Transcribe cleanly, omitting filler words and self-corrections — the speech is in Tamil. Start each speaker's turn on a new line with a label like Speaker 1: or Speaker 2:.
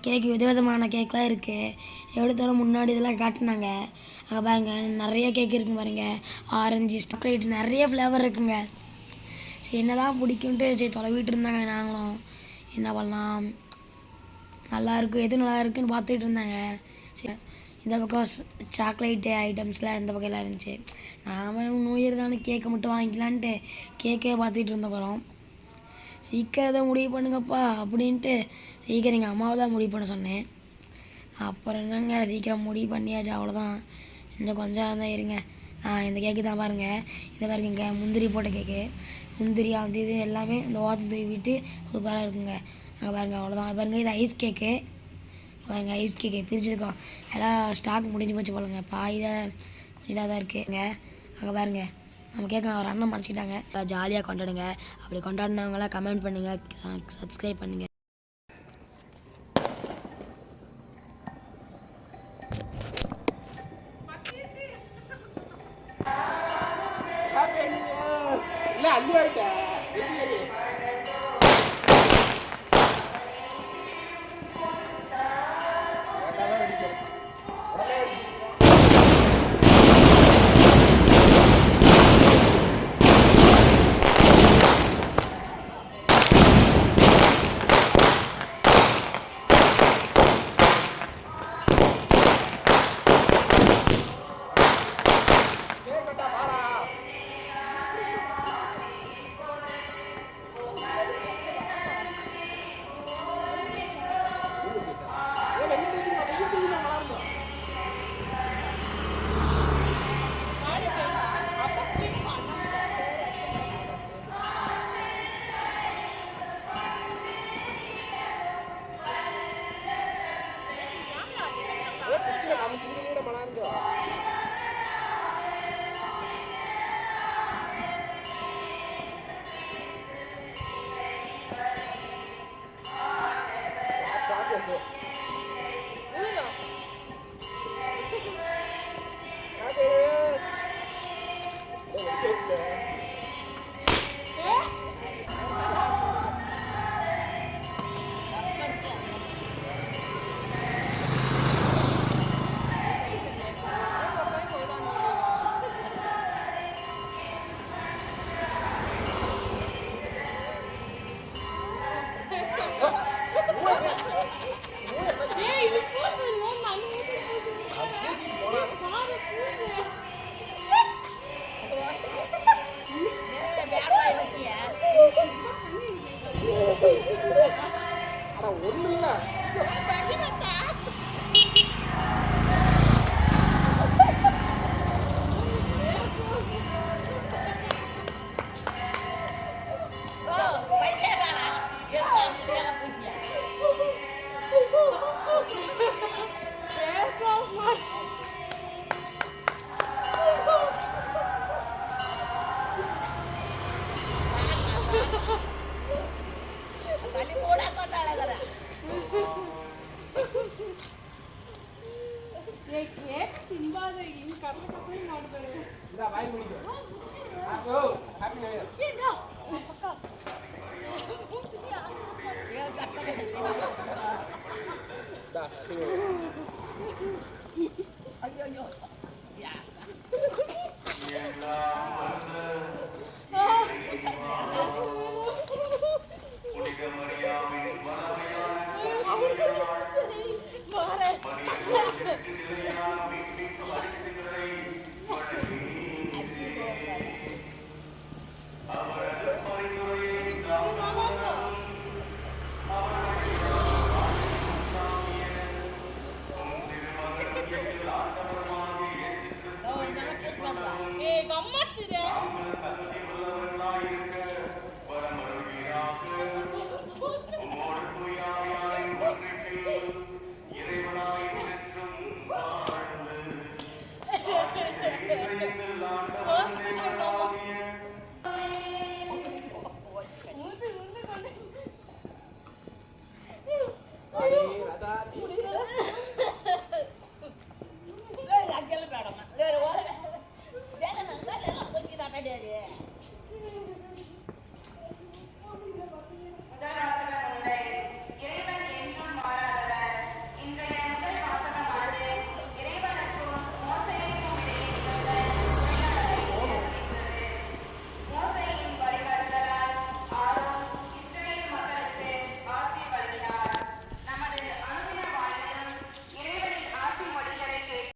Speaker 1: கேக்கு விதவிதமான கேக்லாம் இருக்குது. எடுத்தாலும் முன்னாடி இதெல்லாம் காட்டினாங்க. அங்கே பாருங்க நிறைய கேக் இருக்குங்க பாருங்க. ஆரஞ்சு சாக்லேட் நிறைய ஃப்ளேவர் இருக்குங்க. சரி என்ன தான் பிடிக்குன்ட்டு சரி தொலைவிட்டு இருந்தாங்க. நாங்களும் என்ன பண்ணலாம், நல்லாயிருக்கும் எது நல்லா இருக்குன்னு பார்த்துட்டு இருந்தாங்க. சரி இந்த பக்கம் சாக்லேட்டு ஐட்டம்ஸ்லாம் இந்த பக்கம் எல்லாம் இருந்துச்சு. நாம் நியூ இயர் தானே கேக்கை மட்டும் வாங்கிக்கலான்ட்டு கேக்கே பார்த்துட்டு இருந்த போகிறோம். சீக்கிரம் தான் முடிவு பண்ணுங்கப்பா அப்படின்ட்டு சீக்கிரம் எங்கள் அம்மாவை தான் முடிவு பண்ண சொன்னேன். அப்புறம் என்னங்க சீக்கிரம் முடிவு பண்ணியாச்சு, அவ்வளோதான். இன்னும் கொஞ்சம் தான் இருங்க. இந்த கேக்கு தான் பாருங்கள். இதை பாருங்க முந்திரி போட்ட கேக்கு. முந்திரி அந்த இது எல்லாமே இந்த ஓரத்தில் தூவிட்டு சூப்பராக இருக்குங்க. அங்கே பாருங்கள் அவ்வளோதான். பாருங்கள் இது ஐஸ் கேக்கு. பாருங்கள் ஐஸ் கேக்கு பிரிச்சுருக்கோம். எல்லாம் ஸ்டாக் முடிஞ்சு போச்சு போலங்க. பாயில கொஞ்சம் இதாக தான் இருக்குங்க. அங்கே பாருங்கள் நம்ம கேட்க ஒரு அண்ணன் மறைச்சிக்கிட்டாங்க. ஜாலியாக கொண்டாடுங்க. அப்படி கொண்டாடினவங்களாம் கமெண்ட் பண்ணுங்கள், சப்ஸ்கிரைப் பண்ணுங்கள்.